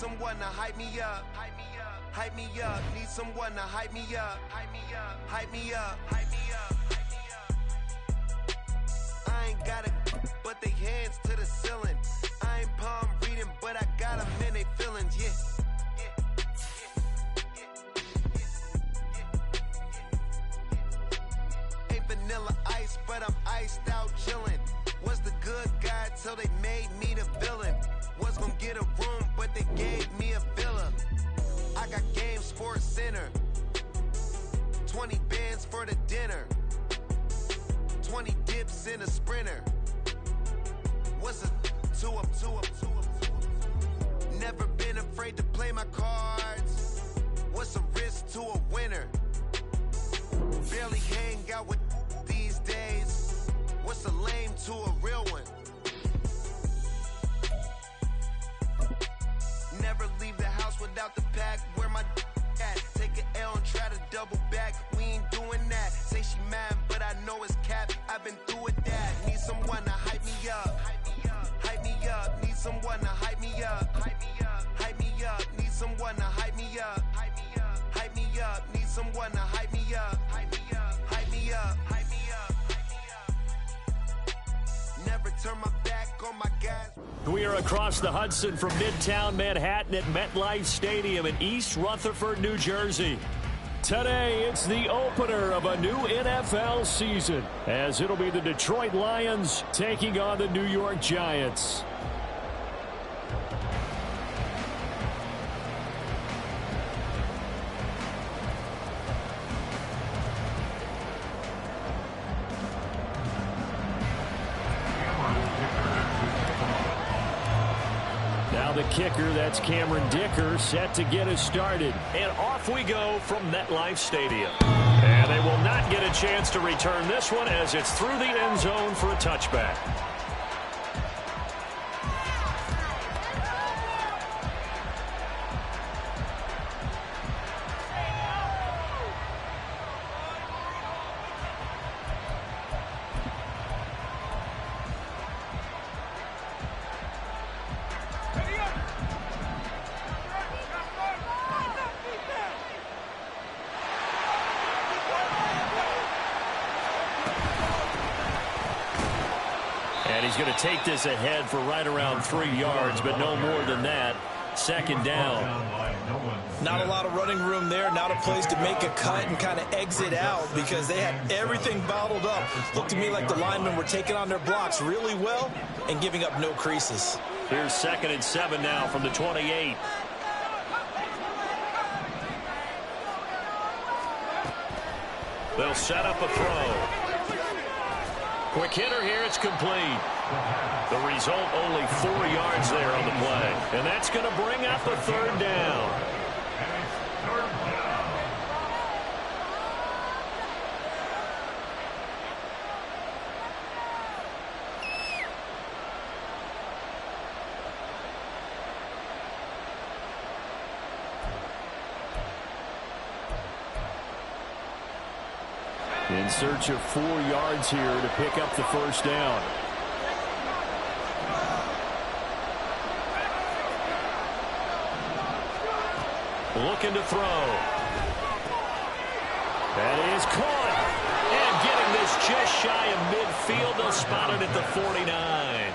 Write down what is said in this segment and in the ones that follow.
someone to hype me up. Hype me up. Hype me up. Need someone to hype me up. Hype me up. Hype me up. Hype me up. Hype me up. I ain't got it, but they hands to the ceiling. I ain't palm reading, but I got them in they feelings. Yeah. Vanilla ice, but I'm iced out chillin'. Was the good guy till they made me the villain. Was gonna get a room, but they gave me a villa. I got Game Sports Center. 20 bands for the dinner. 20 dips in a sprinter. What's a 2 up, 2 up, 2 up, 2 up? Never been afraid to play my cards. What's a risk to a winner? Barely hang out with these days. What's a lame to a real one? Never leave the house without the pack. Where my at? Take an L and try to double back. We ain't doing that. Say she mad, but I know it's cap. I've been through with that. Need someone to hype me up. Hype me up. Hype me up. Need someone to hype me up. Hype me up. Hype me up. Need someone to hype me up. Hype me up. Hype me up. Need someone to hype me up. Hype me up. Hype me up. Hype me up. Hype me up. Never turn my back on my guys. We are across the Hudson from Midtown Manhattan at MetLife Stadium in East Rutherford, New Jersey. Today, it's the opener of a new NFL season, as it'll be the Detroit Lions taking on the New York Giants. The kicker, that's Cameron Dicker, set to get us started. And off we go from MetLife Stadium. And they will not get a chance to return this one as it's through the end zone for a touchback. He's going to take this ahead for right around 3 yards, but no more than that. Second down. Not a lot of running room there. Not a place to make a cut and kind of exit out because they had everything bottled up. Looked to me like the linemen were taking on their blocks really well and giving up no creases. Here's 2nd and 7 now from the 28. They'll set up a throw. Quick hitter here, it's complete. The result, only 4 yards there on the play. And that's going to bring up a 3rd down. In search of 4 yards here to pick up the 1st down. Looking to throw. That is caught. And getting this just shy of midfield. They'll spot it at the 49.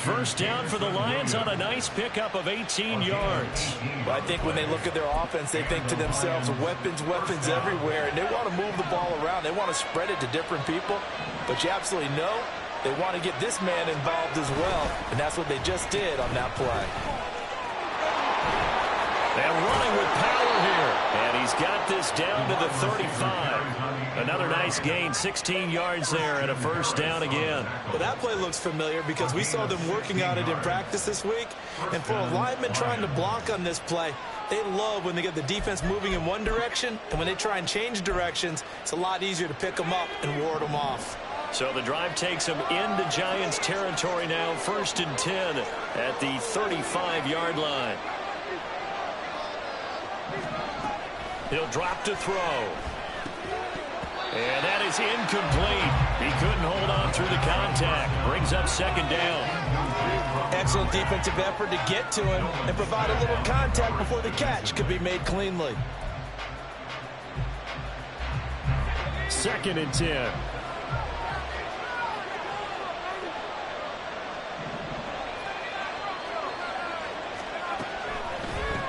1st down for the Lions on a nice pickup of 18 yards. Well, I think when they look at their offense, they think to themselves, weapons, weapons everywhere. And they want to move the ball around. They want to spread it to different people. But you absolutely know they want to get this man involved as well. And that's what they just did on that play. And running with power here. And he's got this down to the 35. Another nice gain, 16 yards there and a 1st down again. Well, that play looks familiar because we saw them working on it in practice this week. And for a lineman trying to block on this play, they love when they get the defense moving in one direction. And when they try and change directions, it's a lot easier to pick them up and ward them off. So the drive takes them into Giants territory now, 1st and 10 at the 35-yard line. He'll drop to throw. And that is incomplete. He couldn't hold on through the contact. Brings up 2nd down. Excellent defensive effort to get to him and provide a little contact before the catch could be made cleanly. 2nd and 10.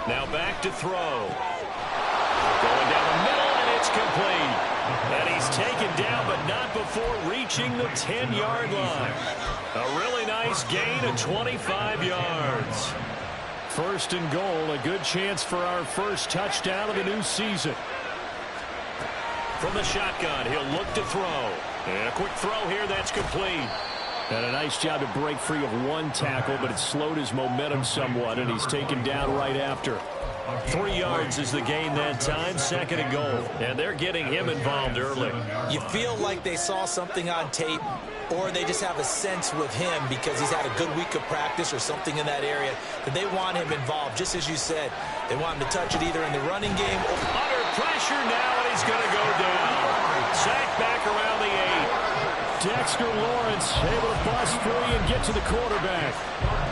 Now back to throw. Going down the middle, and it's complete. And he's taken down, but not before reaching the 10-yard line. A really nice gain of 25 yards. 1st and goal, a good chance for our first touchdown of the new season. From the shotgun, he'll look to throw. And a quick throw here, that's complete. And a nice job to break free of one tackle, but it slowed his momentum somewhat, and he's taken down right after. 3 yards is the gain that time, 2nd and goal. And they're getting him involved early. You feel like they saw something on tape, or they just have a sense with him because he's had a good week of practice or something in that area that they want him involved, just as you said. They want him to touch it either in the running game or under pressure now, and he's going to go down. Sacked back around the 8. Dexter Lawrence able to bust free and get to the quarterback.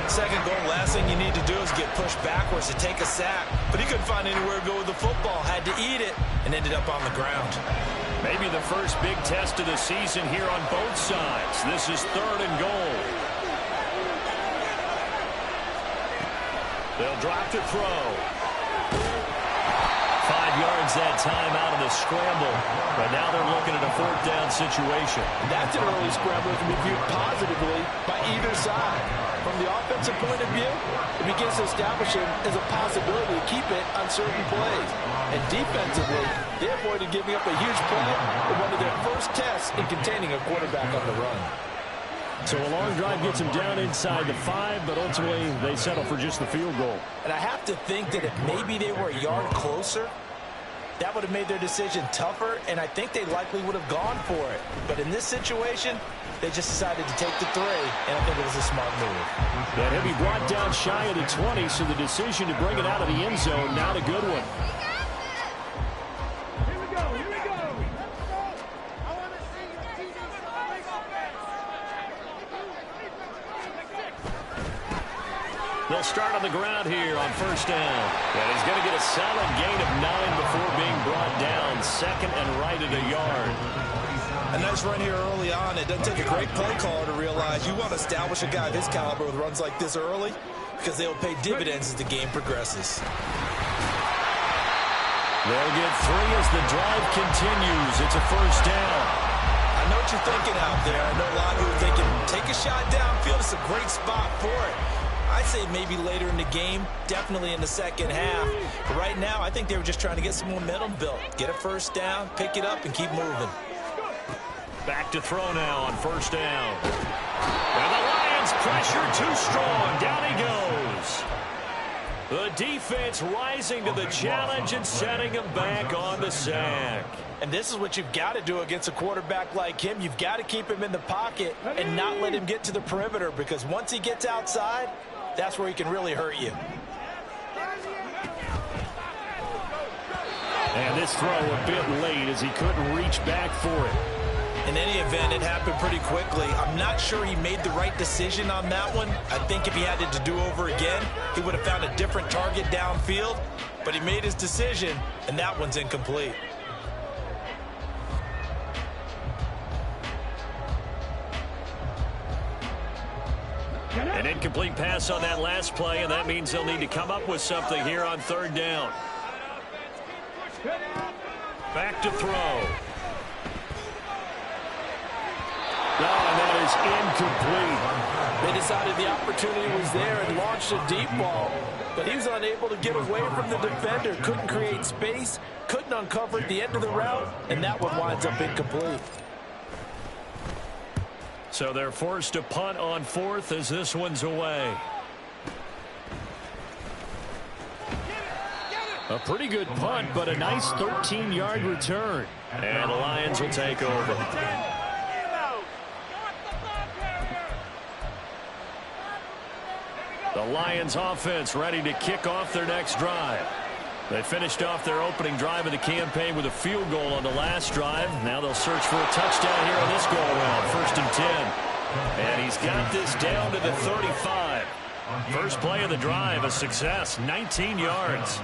2nd goal, last thing you need to do is get pushed backwards to take a sack. But he couldn't find anywhere to go with the football, had to eat it, and ended up on the ground. Maybe the first big test of the season here on both sides. This is 3rd and goal. They'll drop to throw. 5 yards that time out of the scramble. But now they're looking at a 4th down situation. That's an early scramble that can be viewed positively by either side. From the offensive point of view, it begins to establish him as a possibility to keep it on certain plays. And defensively, they avoided giving up a huge play in one of their first tests in containing a quarterback on the run. So a long drive gets them down inside the 5, but ultimately they settle for just the field goal. And I have to think that if maybe they were a yard closer, that would have made their decision tougher, and I think they likely would have gone for it. But in this situation, they just decided to take the 3, and I think it was a smart move. That he'll be brought down shy of the 20, so the decision to bring it out of the end zone, not a good one. They'll start on the ground here on 1st down. And he's going to get a solid gain of 9 before being brought down. 2nd and right at a yard. A nice run here early on. It doesn't take a great play caller to realize you want to establish a guy of his caliber with runs like this early because they will pay dividends as the game progresses. They'll get 3 as the drive continues. It's a 1st down. I know what you're thinking out there. I know a lot of you are thinking, take a shot downfield. It's a great spot for it. I'd say maybe later in the game, definitely in the 2nd half. But right now, I think they were just trying to get some momentum built. Get a 1st down, pick it up, and keep moving. Back to throw now on 1st down. And the Lions pressure too strong. Down he goes. The defense rising to the challenge and setting him back on the sack. And this is what you've got to do against a quarterback like him. You've got to keep him in the pocket and not let him get to the perimeter, because once he gets outside, that's where he can really hurt you. And this throw a bit late as he couldn't reach back for it. In any event, it happened pretty quickly. I'm not sure he made the right decision on that one. I think if he had it to do over again, he would have found a different target downfield. But he made his decision, and that one's incomplete. An incomplete pass on that last play, and that means they'll need to come up with something here on 3rd down. Back to throw. And that is incomplete. They decided the opportunity was there and launched a deep ball, but he was unable to get away from the defender, couldn't create space, couldn't uncover at the end of the route, and that one winds up incomplete. So they're forced to punt on 4th as this one's away. A pretty good punt, but a nice 13-yard return. And the Lions will take over. The Lions offense ready to kick off their next drive. They finished off their opening drive of the campaign with a field goal on the last drive. Now they'll search for a touchdown here on this go-around. 1st and 10. And he's got this down to the 35. First play of the drive, a success, 19 yards.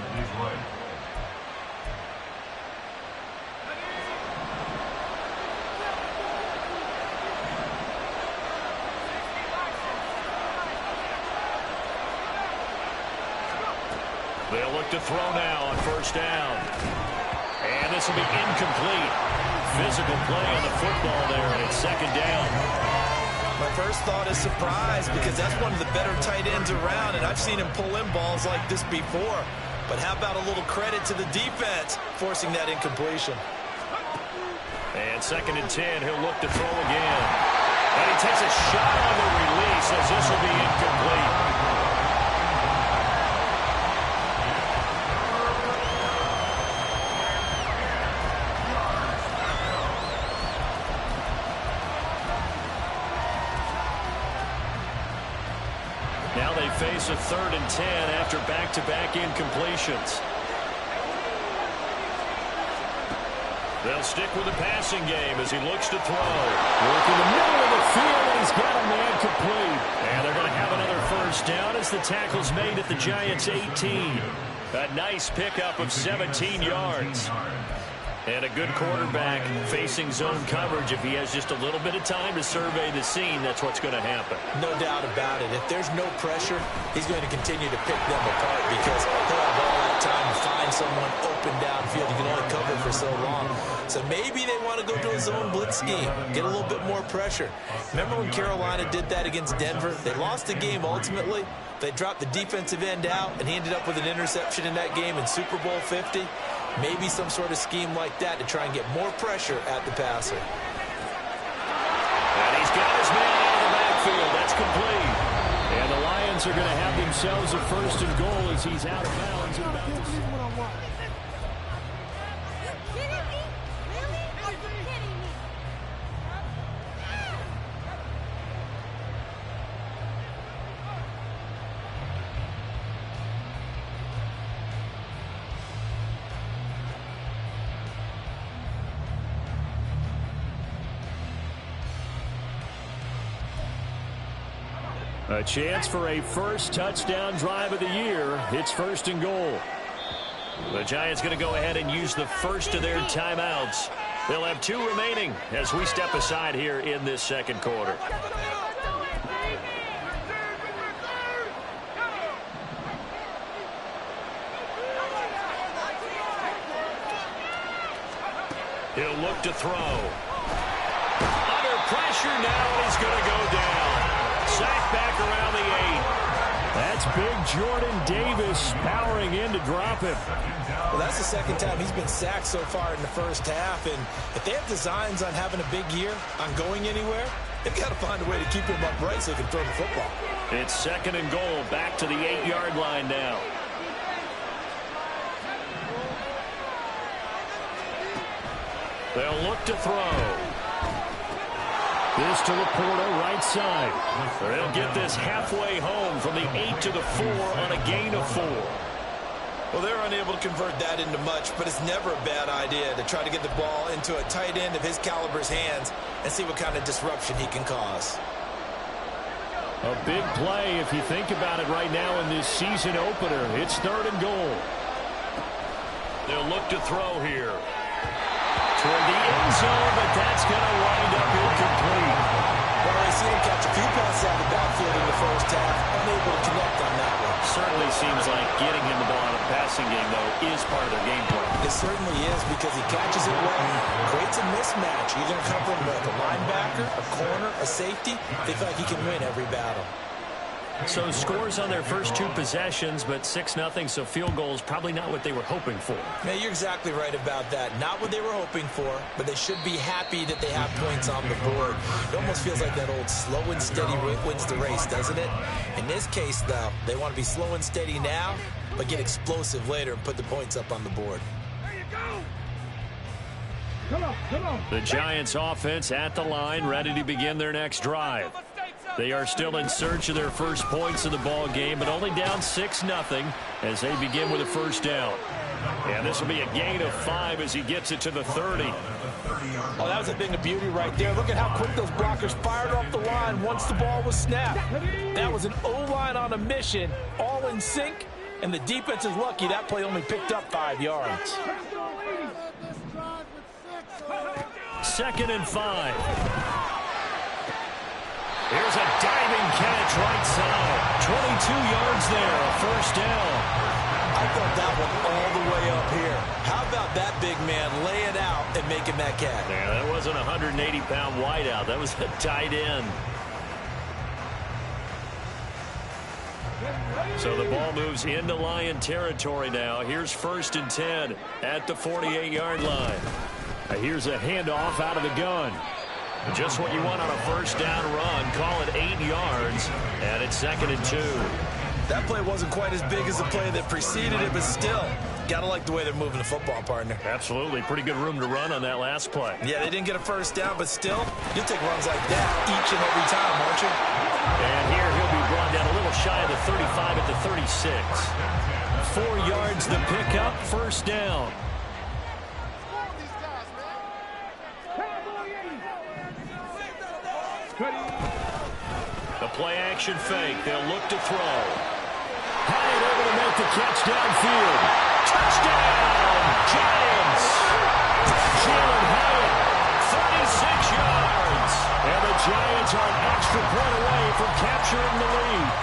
They'll look to throw now on first down. And this will be incomplete. Physical play on the football there, and it's second down. My first thought is surprise, because that's one of the better tight ends around, and I've seen him pull in balls like this before. But how about a little credit to the defense forcing that incompletion? And second and 10, he'll look to throw again. And he takes a shot on the release as this will be incomplete. Now they face a 3rd and 10 after back-to-back incompletions. They'll stick with the passing game as he looks to throw. Work in the middle of the field, and he's got a man complete. And they're going to have another first down as the tackle's made at the Giants' 18. A nice pickup of 17 yards. And a good quarterback facing zone coverage. If he has just a little bit of time to survey the scene, that's what's going to happen. No doubt about it. If there's no pressure, he's going to continue to pick them apart because he'll have all that time to find someone open downfield. He can only cover for so long. So maybe they want to go to a zone blitz scheme, get a little bit more pressure. Remember when Carolina did that against Denver? They lost the game ultimately. They dropped the defensive end out, and he ended up with an interception in that game in Super Bowl 50. Maybe some sort of scheme like that to try and get more pressure at the passer. And he's got his man out of the backfield. That's complete. And the Lions are going to have themselves a 1st and goal as he's out of bounds. A chance for a first touchdown drive of the year. It's 1st and goal. The Giants going to go ahead and use the first of their timeouts. They'll have 2 remaining as we step aside here in this second quarter. He'll look to throw. Under pressure now, and he's going to go down. Sacked back around the 8. That's big Jordan Davis powering in to drop him. Well, that's the second time he's been sacked so far in the first half. And if they have designs on having a big year, on going anywhere, they've got to find a way to keep him upright so he can throw the football. It's 2nd and goal, back to the 8-yard line now. They'll look to throw. This to Laporta, right side. They'll get this halfway home from the 8 to the 4 on a gain of 4. Well, they're unable to convert that into much, but it's never a bad idea to try to get the ball into a tight end of his caliber's hands and see what kind of disruption he can cause. A big play if you think about it right now in this season opener. It's 3rd and goal. They'll look to throw here. Toward the end zone, but that's going to wind up incomplete. Well, I see him catch a few passes out of the backfield in the first half, unable to connect on that one. Certainly seems like getting him the ball out of the passing game, though, is part of their game plan. It certainly is because he catches it well, creates a mismatch. You're going to come from like a linebacker, a corner, a safety. They feel like he can win every battle. So scores on their first 2 possessions, but 6-0, so field goals probably not what they were hoping for. Yeah, you're exactly right about that. Not what they were hoping for, but they should be happy that they have points on the board. It almost feels like that old slow and steady wins the race, doesn't it? In this case, though, they want to be slow and steady now, but get explosive later and put the points up on the board. There you go. Come on. The Giants offense at the line, ready to begin their next drive. They are still in search of their first points of the ball game, but only down 6-0 as they begin with a first down. And this will be a gain of 5 as he gets it to the 30. Oh, that was a thing of beauty right there. Look at how quick those blockers fired off the line once the ball was snapped. That was an O-line on a mission, all in sync, and the defense is lucky that play only picked up 5 yards. 2nd and 5. Here's a diving catch right side. 22 yards there, a first down. I thought that one all the way up here. How about that big man laying out and making that catch? Yeah, that wasn't a 180-pound wideout. That was a tight end. So the ball moves into Lion territory now. Here's 1st and 10 at the 48-yard line. Here's a handoff out of the gun. Just what you want on a first down run. Call it 8 yards, and it's 2nd and 2. That play wasn't quite as big as the play that preceded it, but still, gotta like the way they're moving the football, partner. Absolutely. Pretty good room to run on that last play. Yeah, they didn't get a first down, but still, you'll take runs like that each and every time, won't you? And here he'll be brought down a little shy of the 35 at the 36. 4 yards the pickup, first down. The play-action fake. They'll look to throw. Hyatt able to make the catch downfield. Touchdown, Giants! Jalen Hyatt, 36 yards. And the Giants are an extra point away from capturing the lead.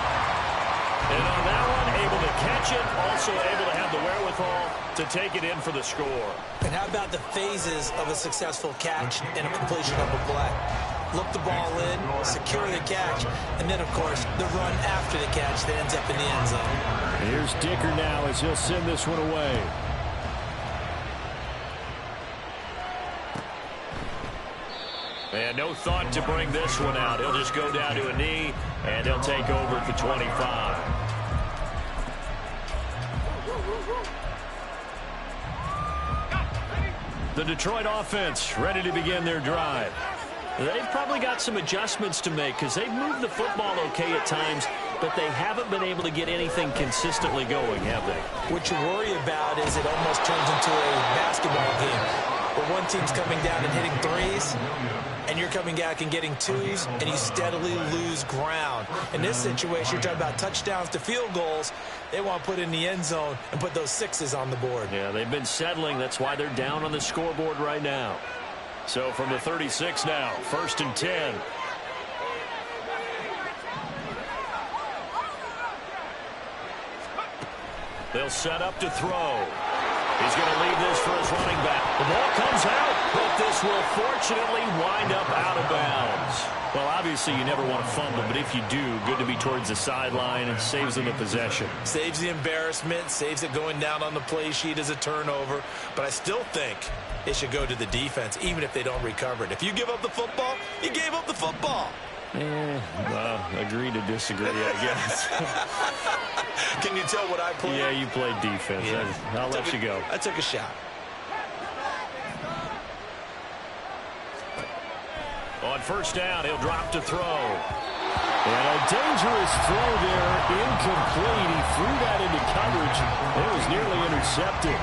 And on that one, able to catch it, also able to have the wherewithal to take it in for the score. And how about the phases of a successful catch and a completion of a play? Look the ball in, secure the catch, and then, of course, the run after the catch that ends up in the end zone. Here's Dicker now as he'll send this one away. And no thought to bring this one out. He'll just go down to a knee, and he'll take over at the 25. The Detroit offense ready to begin their drive. They've probably got some adjustments to make because they've moved the football okay at times, but they haven't been able to get anything consistently going, have they? What you worry about is it almost turns into a basketball game where one team's coming down and hitting threes, and you're coming back and getting twos, and you steadily lose ground. In this situation, you're talking about touchdowns to field goals. They want to put in the end zone and put those sixes on the board. Yeah, they've been settling. That's why they're down on the scoreboard right now. So from the 36 now, 1st and 10. They'll set up to throw. He's going to leave this for his running back. The ball comes out, but this will fortunately wind up out of bounds. Well, obviously you never want to fumble, but if you do, good to be towards the sideline and saves them the possession. Saves the embarrassment, saves it going down on the play sheet as a turnover, but I still think it should go to the defense, even if they don't recover it. If you give up the football, you gave up the football. Agree to disagree, I guess. Can you tell what I played? Yeah, you played defense. Yeah. I'll let you go. I took a shot. On 1st down, he'll drop to throw. And a dangerous throw there, incomplete. He threw that into coverage. It was nearly intercepted.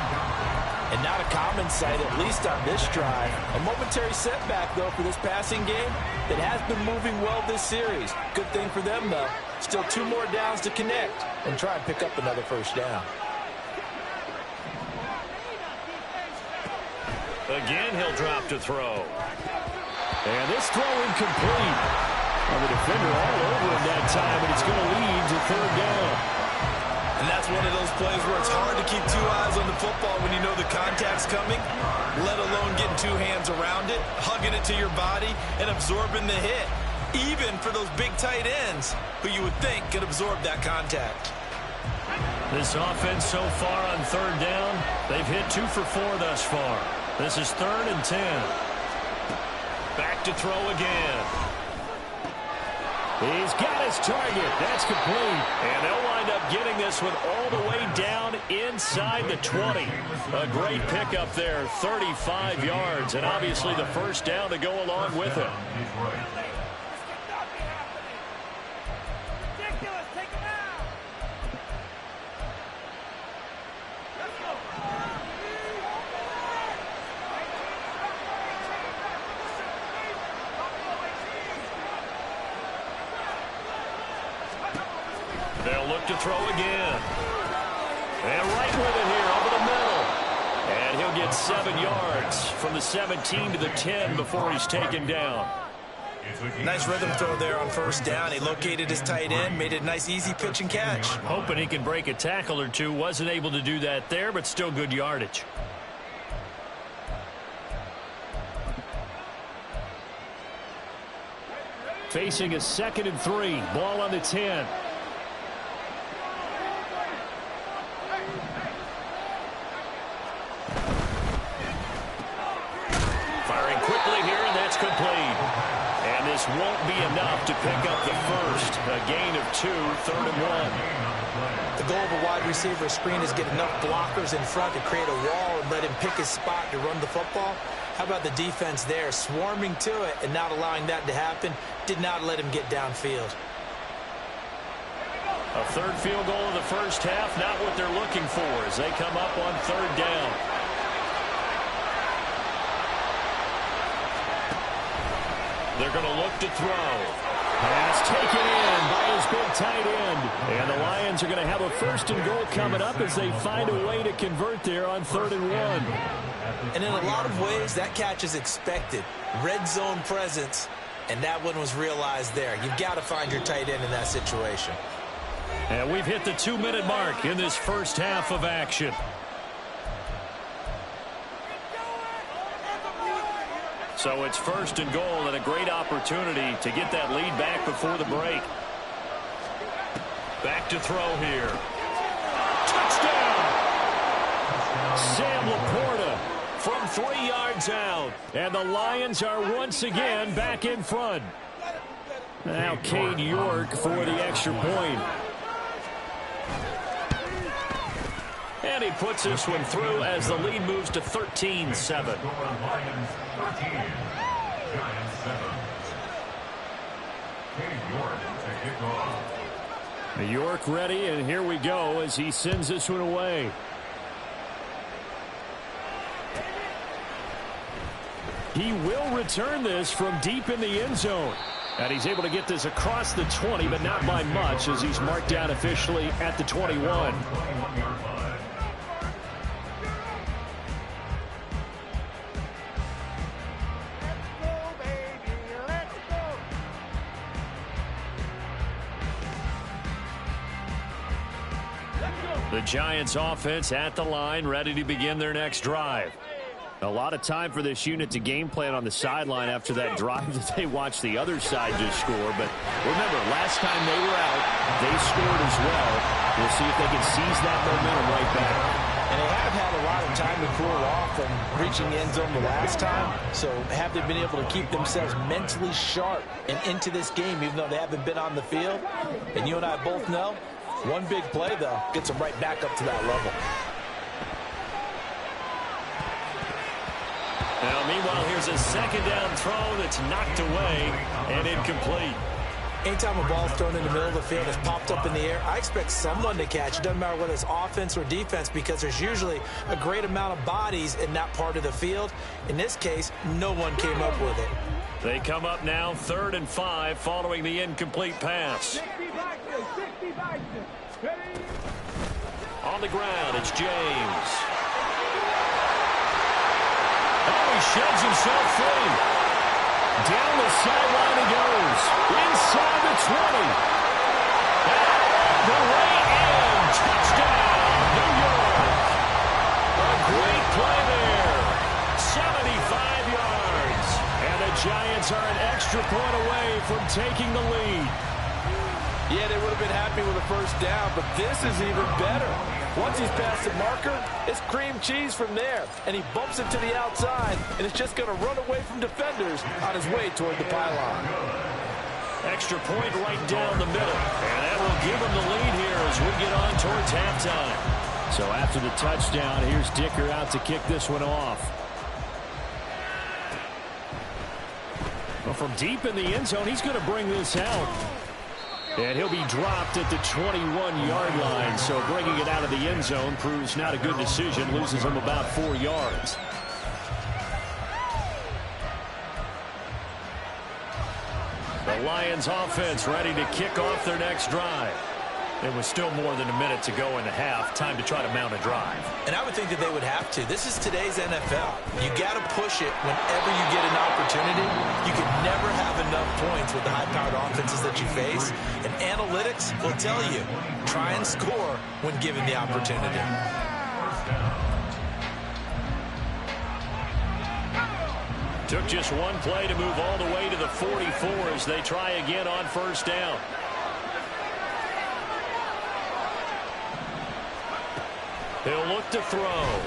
And not a common sight, at least on this drive. A momentary setback, though, for this passing game that has been moving well this series. Good thing for them, though. Still 2 more downs to connect and try and pick up another first down. Again, he'll drop to throw. And this throw incomplete. Well, the defender all over him that time, and it's going to lead to 3rd down. And that's one of those plays where it's hard to keep 2 eyes on the football when you know the contact's coming, let alone getting 2 hands around it, hugging it to your body, and absorbing the hit. Even for those big tight ends who you would think could absorb that contact. This offense so far on 3rd down, they've hit 2 for 4 thus far. This is 3rd and 10. Back to throw again. He's got his target. That's complete. And they'll wind up getting this one all the way down inside the 20. A great pickup there, 35 yards, and obviously the first down to go along with it. back to throw again. And right with it here over the middle. And he'll get 7 yards from the 17 to the 10 before he's taken down. Nice rhythm throw there on first down. He located his tight end, made it a nice easy pitch and catch. Hoping he can break a tackle or two. Wasn't able to do that there, but still good yardage. Facing a 2nd and 3. Ball on the 10. Firing quickly here, and that's complete. And this won't be enough to pick up the first. A gain of 2, 3rd and 1. The goal of a wide receiver screen is get enough blockers in front to create a wall and let him pick his spot to run the football. How about the defense there, swarming to it and not allowing that to happen? Did not let him get downfield. A 3rd field goal of the first half, not what they're looking for as they come up on 3rd down. They're going to look to throw. Pass taken in by his big tight end. And the Lions are going to have a 1st and goal coming up as they find a way to convert there on 3rd and 1. And in a lot of ways, that catch is expected. Red zone presence, and that one was realized there. You've got to find your tight end in that situation. And we've hit the 2-minute mark in this first half of action. So it's 1st and goal and a great opportunity to get that lead back before the break. Back to throw here. Touchdown! Sam Laporta from 3 yards out. And the Lions are once again back in front. Now Cade York for the extra point. And he puts this one through as the lead moves to 13-7. York ready, and here we go as he sends this one away. He will return this from deep in the end zone. And he's able to get this across the 20, but not by much as he's marked down officially at the 21. The Giants offense at the line, ready to begin their next drive. A lot of time for this unit to game plan on the sideline after that drive that they watched the other side just score. But remember, last time they were out, they scored as well. We'll see if they can seize that momentum right back. And they have had a lot of time to cool off from reaching the end zone the last time. So have they been able to keep themselves mentally sharp and into this game, even though they haven't been on the field? And you and I both know, one big play, though, gets them right back up to that level. Now, meanwhile, here's a 2nd down throw that's knocked away and incomplete. Anytime a ball's thrown in the middle of the field, it's popped up in the air, I expect someone to catch. It doesn't matter whether it's offense or defense because there's usually a great amount of bodies in that part of the field. In this case, no one came up with it. They come up now 3rd and 5 following the incomplete pass. On the ground, it's James. Oh, he shoves himself free. Down the sideline he goes. Inside the 20. And the way in. Touchdown, New York. A great play there. 75 yards. And the Giants are an extra point away from taking the lead. Yeah, they would have been happy with a 1st down, but this is even better. Once he's past the marker, it's cream cheese from there. And he bumps it to the outside, and it's just going to run away from defenders on his way toward the pylon. Extra point right down the middle. And that will give him the lead here as we get on towards halftime. So after the touchdown, here's Dicker out to kick this one off. Well, from deep in the end zone, he's going to bring this out. And he'll be dropped at the 21-yard line. So bringing it out of the end zone proves not a good decision. Loses him about 4 yards. The Lions offense ready to kick off their next drive. It was still more than a minute to go in the half. Time to try to mount a drive. And I would think that they would have to. This is today's NFL. You got to push it whenever you get an opportunity. You can never have enough points with the high-powered offenses that you face. And analytics will tell you, try and score when given the opportunity. Took just one play to move all the way to the 44 as they try again on first down. He'll look to throw.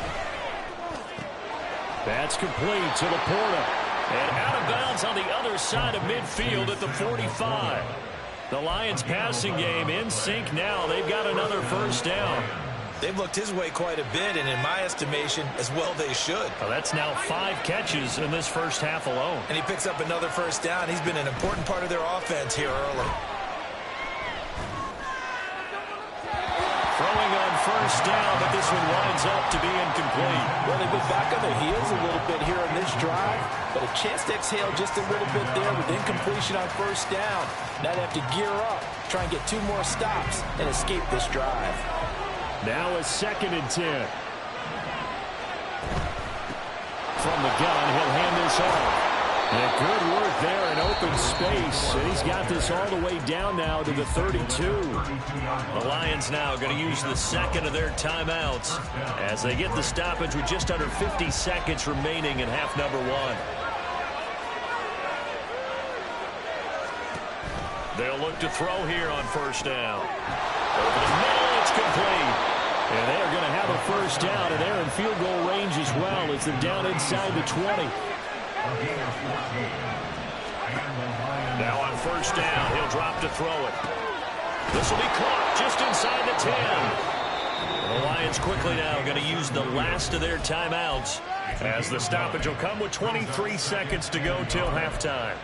That's complete to Laporta. And out of bounds on the other side of midfield at the 45. The Lions passing game in sync now. They've got another first down. They've looked his way quite a bit, and in my estimation, as well they should. Well, that's now 5 catches in this first half alone. And he picks up another first down. He's been an important part of their offense here early. Throwing on first down, but this one winds up to be incomplete. Well, they've been back on their heels a little bit here in this drive, but a chance to exhale just a little bit there with incompletion on first down. Now they have to gear up, try and get 2 more stops, and escape this drive. Now a 2nd and 10. From the gun, he'll hand this off. Yeah, good work there in open space. And he's got this all the way down now to the 32. The Lions now going to use the 2nd of their timeouts as they get the stoppage with just under 50 seconds remaining in half number 1. They'll look to throw here on first down. Over the middle, it's complete. And they're going to have a first down, and they're in field goal range as well as they're down inside the 20. Now on first down, he'll drop to throw it. This will be caught just inside the 10. The Lions quickly now going to use the last of their timeouts as the stoppage will come with 23 seconds to go till halftime.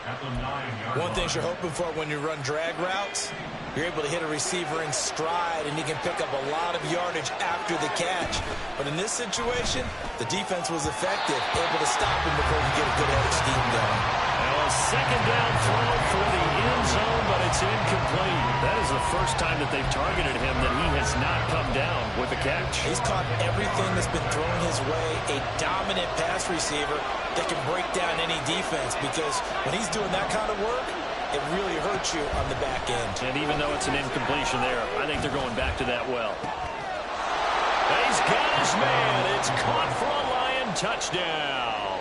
One thing you're hoping for when you run drag routes, you're able to hit a receiver in stride, and he can pick up a lot of yardage after the catch. But in this situation, the defense was effective, able to stop him before he get a good head of steam going. Now a 2nd down throw for the end zone, but it's incomplete. That is the first time that they've targeted him that he has not come down with a catch. He's caught everything that's been thrown his way, a dominant pass receiver that can break down any defense, because when he's doing that kind of work, it really hurts you on the back end. And even though it's an incompletion there, I think they're going back to that well. He's got his man. It's caught for a Lion touchdown.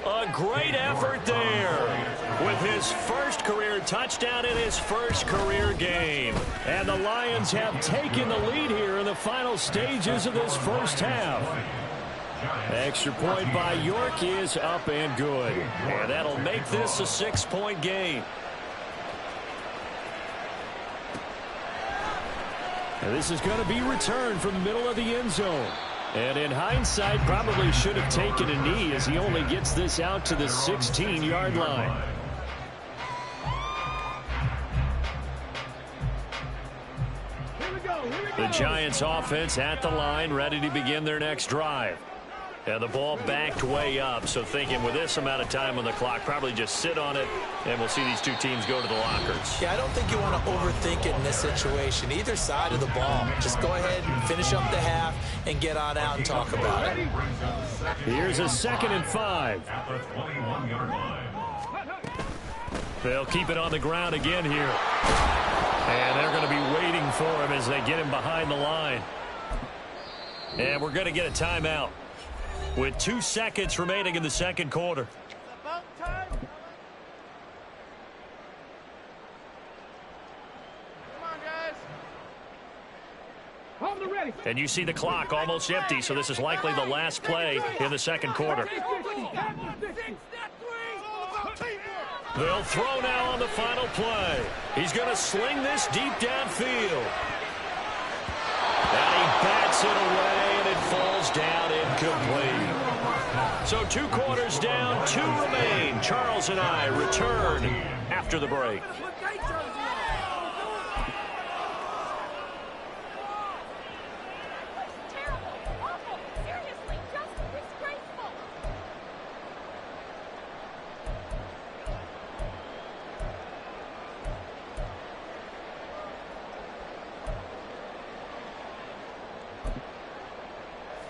A great effort there with his first career touchdown in his first career game. And the Lions have taken the lead here in the final stages of this first half. Extra point by York is up and good. And that'll make this a 6-point game. And this is going to be returned from the middle of the end zone. And in hindsight, probably should have taken a knee as he only gets this out to the 16-yard line. The Giants offense at the line, ready to begin their next drive. And the ball backed way up, so thinking with this amount of time on the clock, probably just sit on it, and we'll see these two teams go to the lockers. Yeah, I don't think you want to overthink it in this situation. Either side of the ball, just go ahead and finish up the half and get on out and talk about it. Here's a 2nd and 5. They'll keep it on the ground again here. And they're going to be waiting for him as they get him behind the line. And we're going to get a timeout with 2 seconds remaining in the second quarter. And you see the clock almost empty, so this is likely the last play in the second quarter. They'll throw now on the final play. He's going to sling this deep downfield. And he bats it away, and it falls down incomplete. So 2 quarters down, 2 remain. Charles and I return after the break.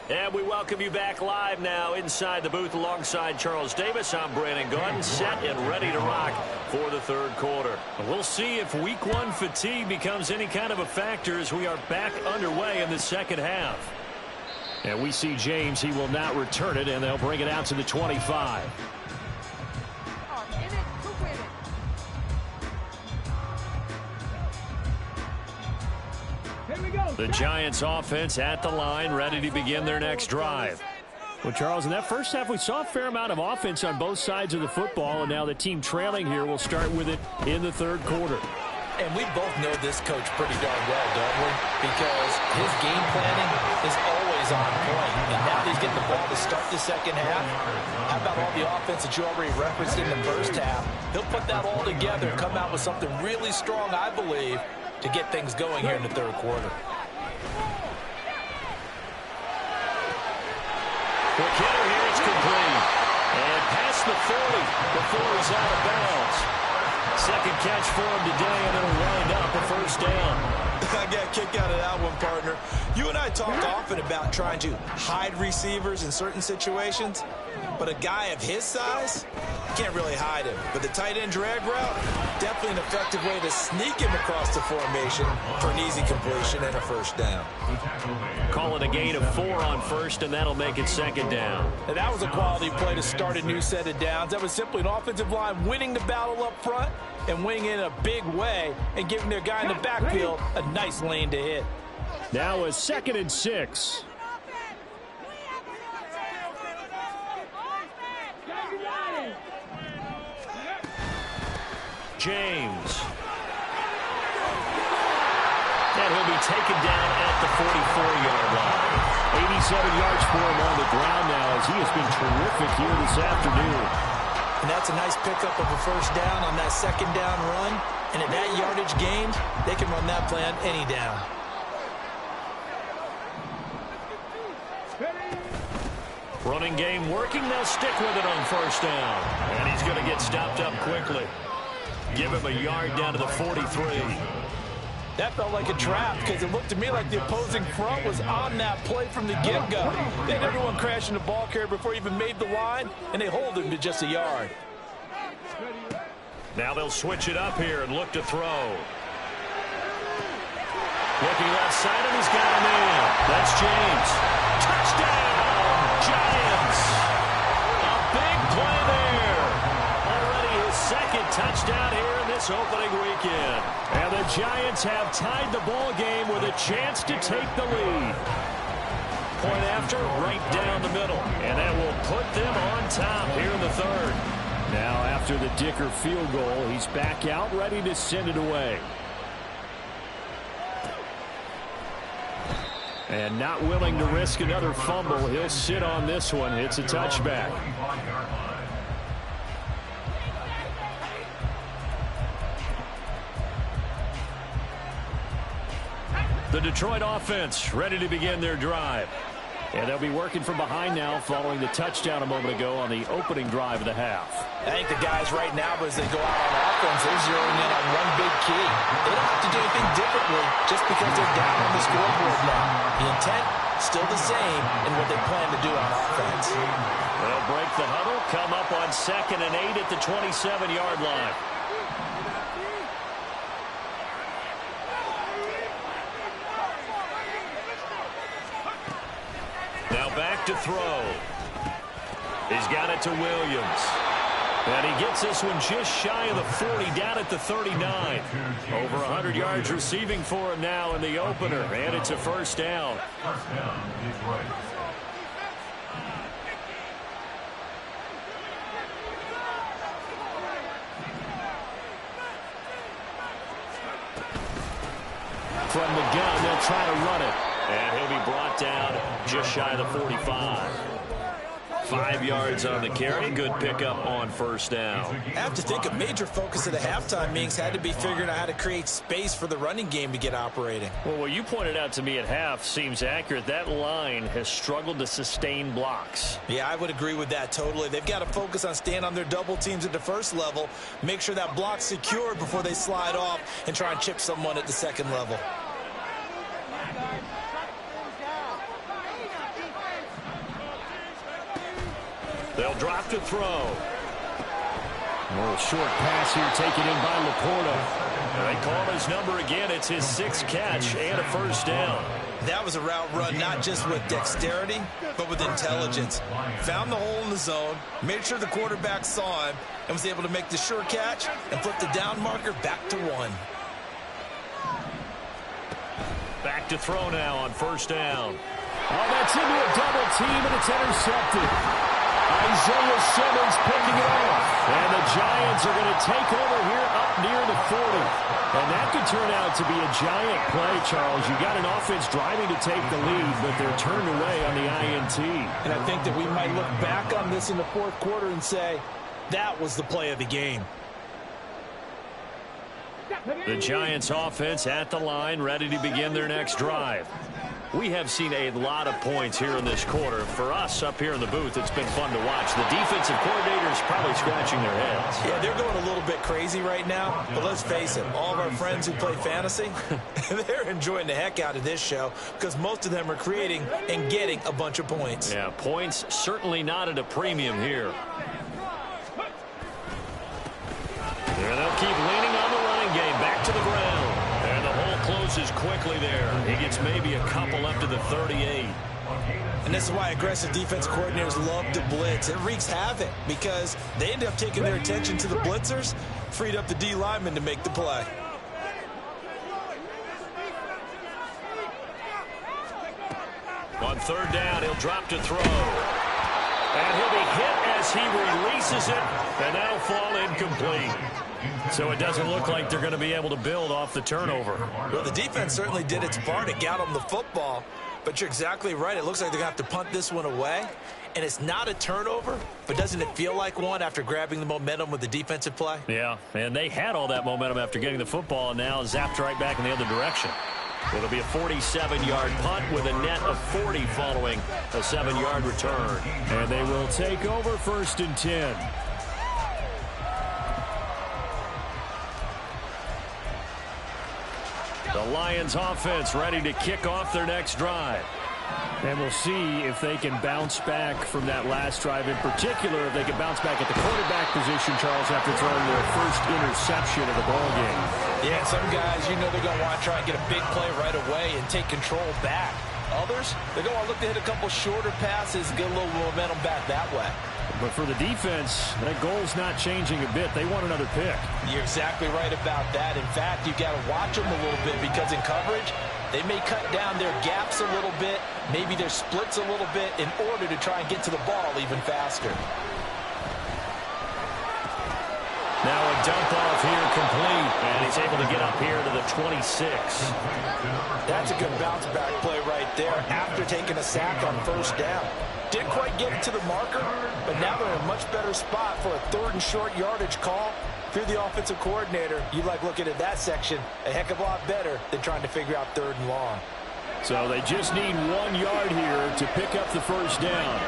And we welcome you back live now inside the booth alongside Charles Davis. I'm Brandon Gaudin, set and ready to rock for the third quarter. We'll see if week one fatigue becomes any kind of a factor as we are back underway in the second half. And we see James. He will not return it, and they'll bring it out to the 25. The Giants offense at the line, ready to begin their next drive. Well, Charles, in that first half, we saw a fair amount of offense on both sides of the football, and now the team trailing here will start with it in the third quarter. And we both know this coach pretty darn well, don't we? Because his game planning is always on point. And now he's getting the ball to start the second half. How about all the offense that you already referenced in the first half? He'll put that all together and come out with something really strong, I believe, to get things going here in the third quarter. Quick hitter here, it's complete. And past the 40 before he's out of bounds. Second catch for him today, and it'll wind up a first down. I got a kick out of that one, partner. You and I talk often about trying to hide receivers in certain situations, but a guy of his size, can't really hide him. But the tight end drag route, definitely an effective way to sneak him across the formation for an easy completion and a first down. Call it a gain of 4 on first, and that'll make it second down. And that was a quality play to start a new set of downs. That was simply an offensive line winning the battle up front and winning in a big way and giving their guy in the backfield a nice lane to hit. Now a 2nd and 6. James. And he'll be taken down at the 44-yard line. 87 yards for him on the ground now as he has been terrific here this afternoon. And that's a nice pickup of a first down on that second down run. And at that yardage gained, they can run that play on any down. Running game working. They'll stick with it on first down. And he's going to get stopped up quickly. Give him a yard down to the 43. That felt like a trap because it looked to me like the opposing front was on that play from the get-go. They had everyone crashing the ball carrier before he even made the line, and they hold him to just a yard. Now they'll switch it up here and look to throw. Looking left side, and he's got him in. That's James. Touchdown, Giants. A big play there. Already his second touchdown here in this opening weekend. And the Giants have tied the ball game with a chance to take the lead. Point after, right down the middle. And that will put them on top here in the third. Now after the Dicker field goal, he's back out ready to send it away. And not willing to risk another fumble. He'll sit on this one. It's a touchback. The Detroit offense ready to begin their drive. And they'll be working from behind now following the touchdown a moment ago on the opening drive of the half. I think the guys right now, as they go out on offense, they're zeroing in on one big key. They don't have to do anything differently just because they're down on the scoreboard now. The intent, still the same in what they plan to do on offense. They'll break the huddle, come up on 2nd and 8 at the 27-yard line. Now back to throw. He's got it to Williams. And he gets this one just shy of the 40, down at the 39. Over 100 yards receiving for him now in the opener. And it's a first down. From the gun, they'll try to run it. And he'll be brought down just shy of the 45. 5 yards on the carry. Good pickup on first down. I have to think a major focus of the halftime meetings had to be figuring out how to create space for the running game to get operating. Well, what you pointed out to me at half seems accurate. That line has struggled to sustain blocks. Yeah, I would agree with that totally. They've got to focus on staying on their double teams at the first level, make sure that block's secured before they slide off and try and chip someone at the second level. They'll drop to throw. A little short pass here taken in by Laporta. They call his number again. It's his 6th catch and a first down. That was a route run not just with dexterity, but with intelligence. Found the hole in the zone, made sure the quarterback saw him, and was able to make the sure catch and flip the down marker back to 1. Back to throw now on first down. Oh, that's into a double team, and it's intercepted. Isaiah Simmons picking it off. And the Giants are going to take over here up near the 40. And that could turn out to be a giant play, Charles. You got an offense driving to take the lead, but they're turned away on the INT. And I think that we might look back on this in the 4th quarter and say, that was the play of the game. The Giants offense at the line, ready to begin their next drive. We have seen a lot of points here in this quarter. For us up here in the booth, it's been fun to watch. The defensive coordinators probably scratching their heads. Yeah, they're going a little bit crazy right now, but let's face it, all of our friends who play fantasy, they're enjoying the heck out of this show because most of them are creating and getting a bunch of points. Yeah, points certainly not at a premium here. And they'll keep leaning on the running game. Back to the ground. And the hole closes quickly there. He gets maybe a couple up to the 38. And this is why aggressive defense coordinators love to blitz. It wreaks havoc because they end up taking their attention to the blitzers, freed up the D lineman to make the play. On third down, he'll drop to throw. And he'll be hit as he releases it, and that'll fall incomplete. So it doesn't look like they're going to be able to build off the turnover. Well, the defense certainly did its part. It got them the football. But you're exactly right. It looks like they're going to have to punt this one away. And it's not a turnover, but doesn't it feel like one after grabbing the momentum with the defensive play? Yeah, and they had all that momentum after getting the football, and now zapped right back in the other direction. It'll be a 47-yard punt with a net of 40 following a 7-yard return. And they will take over 1st and 10. The Lions offense ready to kick off their next drive. And we'll see if they can bounce back from that last drive. In particular, if they can bounce back at the quarterback position, Charles, after throwing their first interception of the ballgame. Yeah, some guys, you know they're going to want to try and get a big play right away and take control back. Others, they're going to look to hit a couple shorter passes and get a little momentum back that way. But for the defense, that goal's not changing a bit. They want another pick. You're exactly right about that. In fact, you've got to watch them a little bit because in coverage, they may cut down their gaps a little bit, maybe their splits a little bit in order to try and get to the ball even faster. Now a dump off here complete, and he's able to get up here to the 26. That's a good bounce back play right there after taking a sack on first down. Didn't quite get it to the marker, but now they're in a much better spot for a 3rd and short yardage call. If you're the offensive coordinator, you like looking at that section a heck of a lot better than trying to figure out 3rd and long. So they just need 1 yard here to pick up the first down.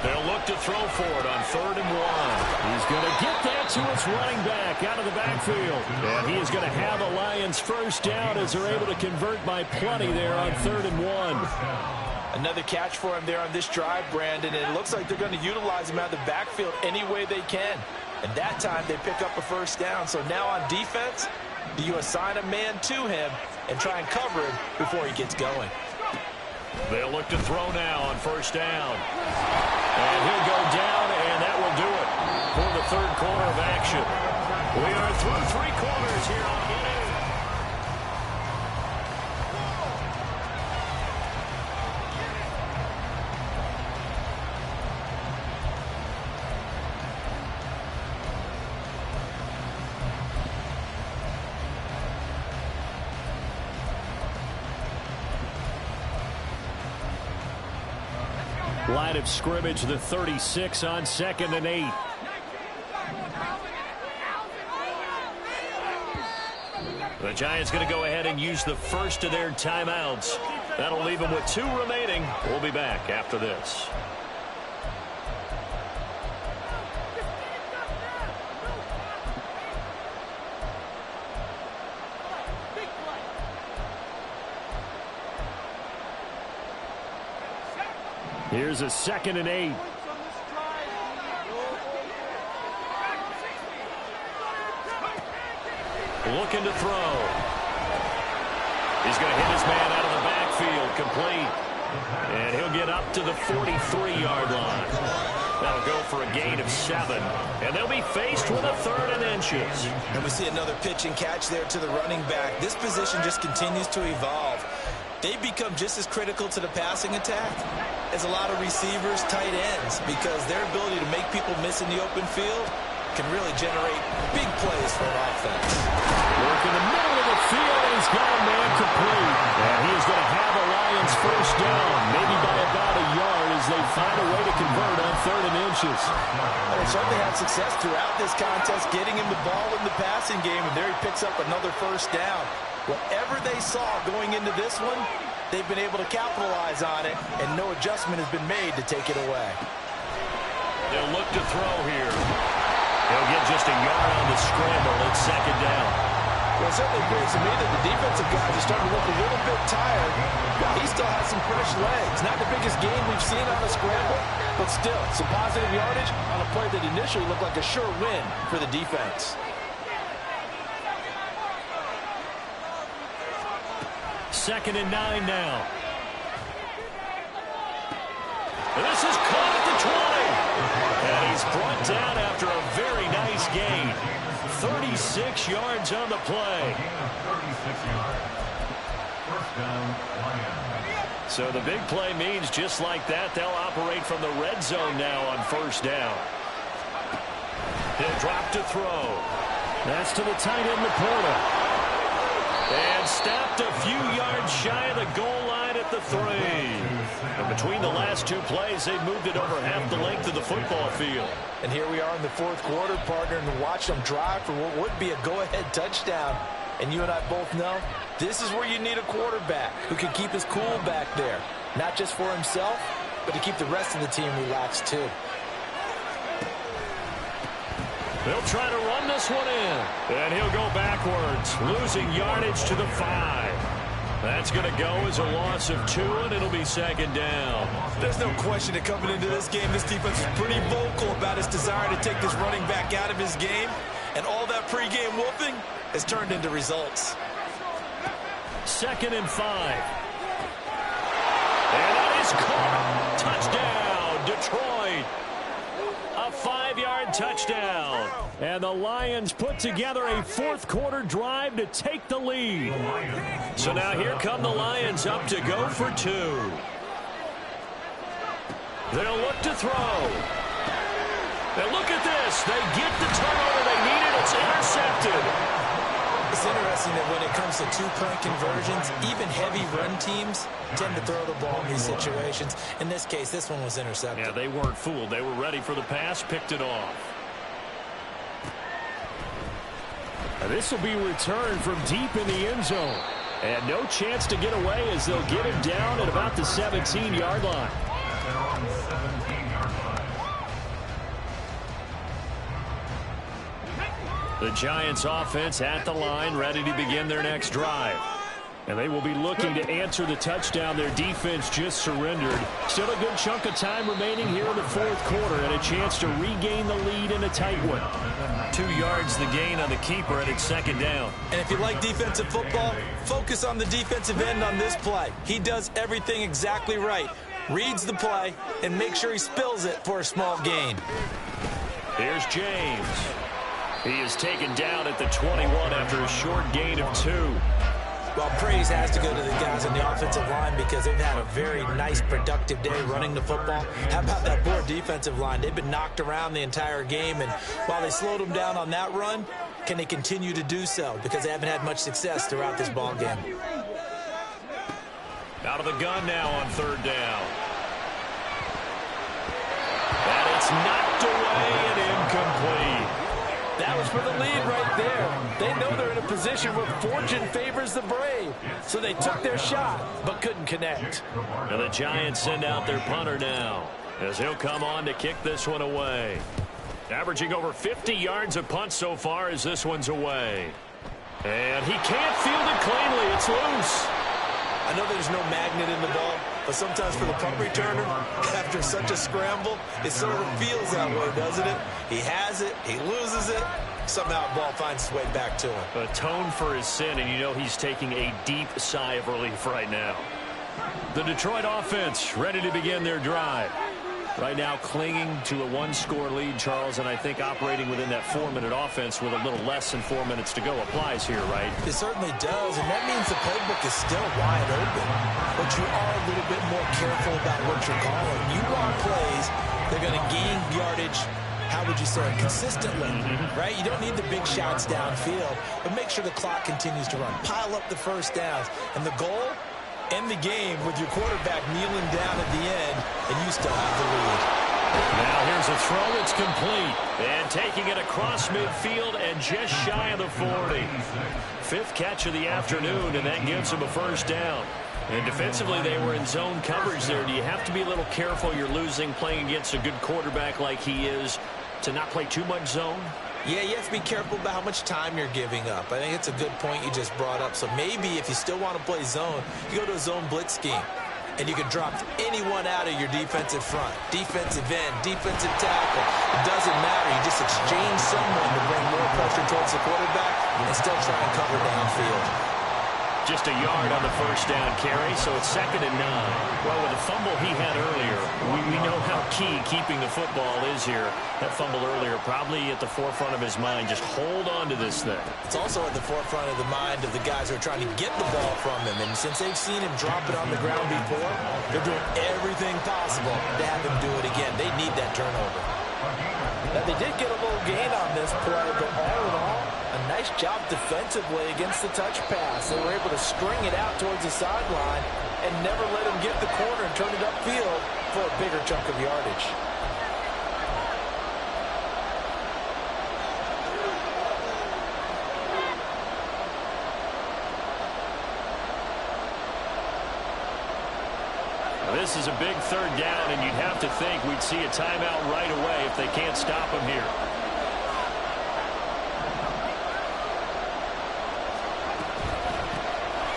They'll look to throw for it on 3rd and 1. He's going to get that to his running back out of the backfield. And he is going to have a Lions first down as they're able to convert by plenty there on 3rd and 1. Another catch for him there on this drive, Brandon, and it looks like they're going to utilize him out of the backfield any way they can. And that time they pick up a first down. So now on defense, do you assign a man to him and try and cover him before he gets going? They'll look to throw now on first down. And he'll go down, and that will do it for the 3rd quarter of action. We are through 3 quarters here on NA. Line of scrimmage, the 36 on 2nd and 8. The Giants going to go ahead and use the first of their timeouts. That'll leave them with 2 remaining. We'll be back after this. Here's a 2nd and 8. Looking to throw. He's going to hit his man out of the backfield, complete. And he'll get up to the 43-yard line. That'll go for a gain of 7. And they'll be faced with a 3rd and inches. And we see another pitch and catch there to the running back. This position just continues to evolve. They become just as critical to the passing attack as a lot of receivers, tight ends, because their ability to make people miss in the open field can really generate big plays for an offense. Work in the middle of the field, and he's got a man complete. And he is going to have the Lions first down, maybe by about a yard as they find a way to convert on 3rd and inches. And they certainly had success throughout this contest, getting him the ball in the passing game, and there he picks up another first down. Whatever they saw going into this one, they've been able to capitalize on it, and no adjustment has been made to take it away. They'll look to throw here. He'll get just a yard on the scramble. It's 2nd down. Well, it certainly appears to me that the defensive guys are starting to look a little bit tired. He still has some fresh legs. Not the biggest gain we've seen on a scramble, but still, some positive yardage on a play that initially looked like a sure win for the defense. 2nd and 9 now. This is caught at the 20. And he's brought down after a very nice gain. 36 yards on the play. So the big play means just like that, they'll operate from the red zone now on 1st down. He'll drop to throw. That's to the tight end, Laporta. And stopped a few yards shy of the goal line at the 3. And between the last 2 plays, they've moved it over half the length of the football field. And here we are in the 4th quarter, partner, and watch them drive for what would be a go-ahead touchdown. And you and I both know this is where you need a quarterback who can keep his cool back there. Not just for himself, but to keep the rest of the team relaxed too. They'll try to run this one in. And he'll go backwards, losing yardage to the 5. That's going to go as a loss of 2, and it'll be 2nd down. There's no question that coming into this game, this defense is pretty vocal about its desire to take this running back out of his game. And all that pregame whooping has turned into results. 2nd and 5. And that is caught. Touchdown, Detroit. A 5-yard touchdown. And the Lions put together a 4th quarter drive to take the lead. So now here come the Lions up to go for 2. They'll look to throw. And look at this. They get the turnover they needed. It's intercepted. It's interesting that when it comes to 2-point conversions, even heavy run teams tend to throw the ball in these situations. In this case, this one was intercepted. Yeah, they weren't fooled. They were ready for the pass, picked it off. This will be returned from deep in the end zone. And no chance to get away as they'll get him down at about the 17-yard line. The Giants offense at the line, ready to begin their next drive. And they will be looking to answer the touchdown their defense just surrendered. Still a good chunk of time remaining here in the 4th quarter and a chance to regain the lead in a tight one. 2 yards the gain on the keeper, and it's 2nd down. And if you like defensive football, focus on the defensive end on this play. He does everything exactly right. Reads the play and makes sure he spills it for a small gain. Here's James. He is taken down at the 21 after a short gain of 2. Well, praise has to go to the guys on the offensive line because they've had a very nice, productive day running the football. How about that poor defensive line? They've been knocked around the entire game, and while they slowed them down on that run, can they continue to do so? Because they haven't had much success throughout this ball game. Out of the gun now on 3rd down. And it's knocked away and incomplete. That was for the lead right there. They know they're in a position where fortune favors the brave. So they took their shot, but couldn't connect. And the Giants send out their punter now, as he'll come on to kick this one away. Averaging over 50 yards a punt so far as this one's away. And he can't field it cleanly. It's loose. I know there's no magnet in the ball, But sometimes for the punt returner, after such a scramble, it sort of feels that way, doesn't it? He has it, he loses it, somehow the ball finds its way back to him. Atone for his sin, and you know he's taking a deep sigh of relief right now. The Detroit offense ready to begin their drive. Right now clinging to a one-score lead, Charles, and I think operating within that 4-minute offense with a little less than 4 minutes to go applies here, right? It certainly does, and that means the playbook is still wide open. But you are a little bit more careful about what you're calling. You run plays, they're going to gain yardage, how would you say, consistently, right? You don't need the big shots downfield, but make sure the clock continues to run. Pile up the first downs, and the goal? End the game with your quarterback kneeling down at the end, and you still have the lead. Now here's a throw that's complete. And taking it across midfield and just shy of the 40. Fifth catch of the afternoon, and that gives him a first down. And defensively, they were in zone coverage there. Do you have to be a little careful? You're losing playing against a good quarterback like he is to not play too much zone? Yeah, you have to be careful about how much time you're giving up. I think it's a good point you just brought up. So maybe if you still want to play zone, you go to a zone blitz scheme. And you can drop anyone out of your defensive front. Defensive end, defensive tackle. It doesn't matter. You just exchange someone to bring more pressure towards the quarterback and still try and cover downfield. Just a yard on the first down carry, so it's 2nd and 9. Well, with the fumble he had earlier, we know how key keeping the football is here. That fumble earlier probably at the forefront of his mind. Just hold on to this thing. It's also at the forefront of the mind of the guys who are trying to get the ball from him. And since they've seen him drop it on the ground before, they're doing everything possible to have him do it again. They need that turnover. Now, they did get a little gain on this play, but all in all, a nice job defensively against the touch pass. They were able to string it out towards the sideline and never let him get the corner and turn it upfield for a bigger chunk of yardage. This is a big 3rd down, and you'd have to think we'd see a timeout right away if they can't stop him here.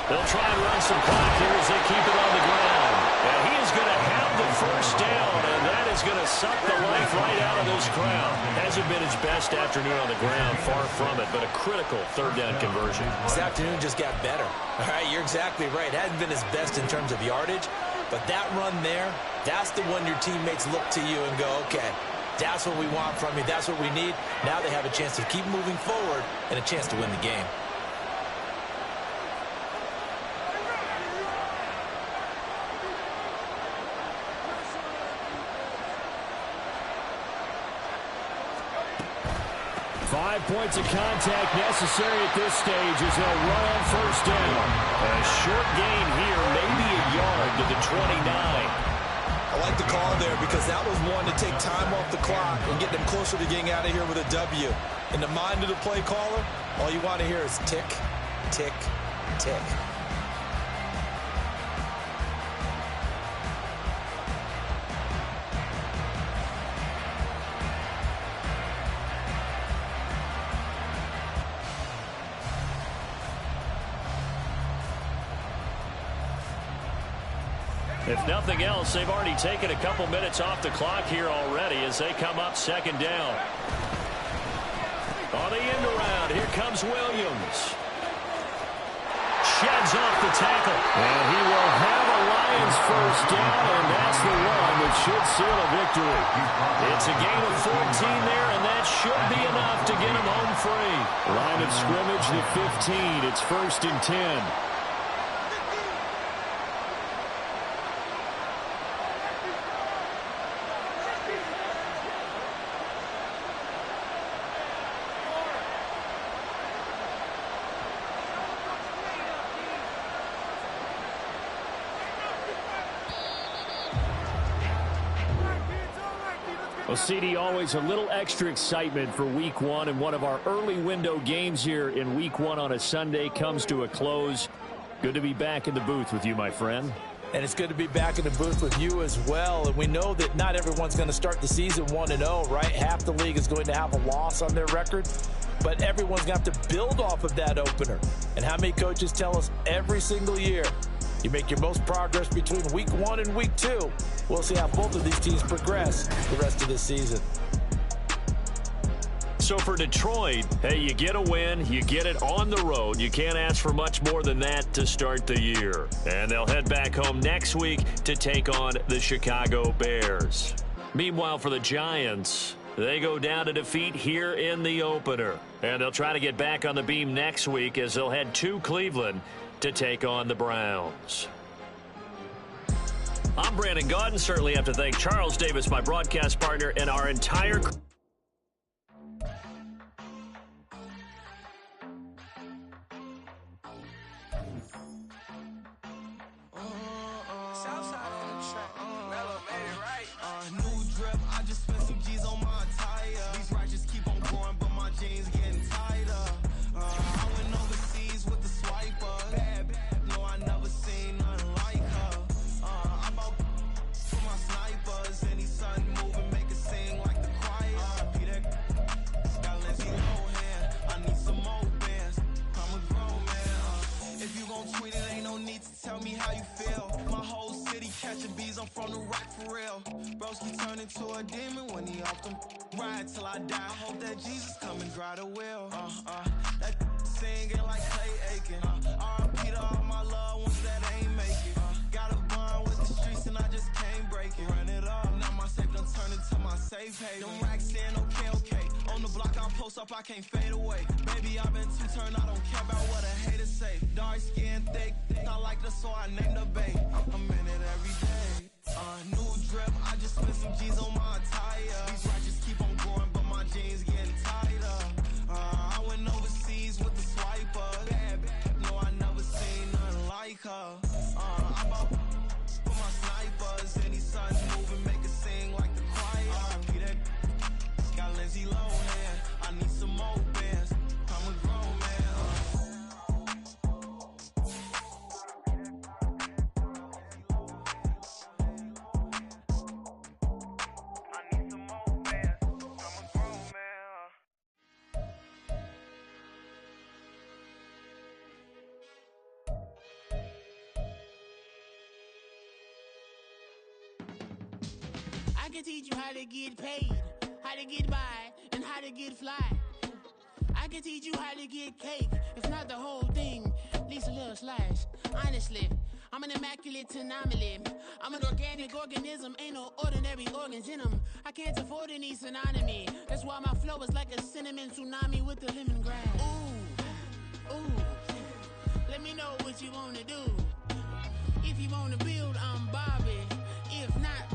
They'll try and run some clock here as they keep it on the ground. And he is going to have the first down, and that is going to suck the life right out of this crowd. Hasn't been his best afternoon on the ground, far from it, but a critical 3rd down conversion. This afternoon just got better. All right, you're exactly right. It hadn't been his best in terms of yardage, but that run there, that's the one your teammates look to you and go, okay, that's what we want from you. That's what we need. Now they have a chance to keep moving forward and a chance to win the game. Five points of contact necessary at this stage as they'll run on first down. A short gain here, maybe a yard to the 29. I like the call there because that was one to take time off the clock and get them closer to getting out of here with a W. In the mind of the play caller, all you want to hear is tick, tick, tick. If nothing else, they've already taken a couple minutes off the clock here already as they come up 2nd down. On the end around, here comes Williams. Sheds off the tackle. And he will have a Lions first down, and that's the one that should seal a victory. It's a gain of 14 there, and that should be enough to get him home free. Line of scrimmage, the 15. It's 1st and 10. Well, CD, always a little extra excitement for Week 1, and one of our early window games here in Week 1 on a Sunday comes to a close. Good to be back in the booth with you, my friend. And it's good to be back in the booth with you as well. And we know that not everyone's going to start the season 1-0, right? Half the league is going to have a loss on their record. But everyone's going to have to build off of that opener. And how many coaches tell us every single year, You make your most progress between week 1 and week 2. We'll see how both of these teams progress the rest of the season. So for Detroit, hey, you get a win, you get it on the road. You can't ask for much more than that to start the year. And they'll head back home next week to take on the Chicago Bears. Meanwhile, for the Giants, they go down to defeat here in the opener. And they'll try to get back on the beam next week as they'll head to Cleveland to take on the Browns. I'm Brandon Gaudin. Certainly have to thank Charles Davis, my broadcast partner, and our entire crew. To a demon when he off them ride till I die. Hope that Jesus come and dry the wheel. That singing like Clay Aiken. R.I.P. to all my loved ones that ain't make it. Got a bond with the streets and I just can't break it. Run it up, now my safe done turn into my safe haven. Them racks in, okay. On the block I post up, I can't fade away. Baby, I've been too turned, I don't care about what a hater say. Dark skin, thick, I like the so I named the babe. I'm in it every day. New drip, I just spent some G's on my attire. These righteous keep on growing, but my jeans getting tighter. I went overseas with the swiper. Bad, no, I never seen nothing like her. I bought for my snipers, and these sons moving, make it sing like the choir. Peter got Lindsay Lohan, I need some more bands. I'm a grown man. I can teach you how to get paid, how to get by, and how to get fly. I can teach you how to get cake, if not the whole thing, at least a little slice. Honestly, I'm an immaculate anomaly. I'm an organic organism, ain't no ordinary organs in them. I can't afford any synonymy. That's why my flow is like a cinnamon tsunami with the lemongrass. Ooh, let me know what you wanna do. If you wanna build, I'm Bobby. If not,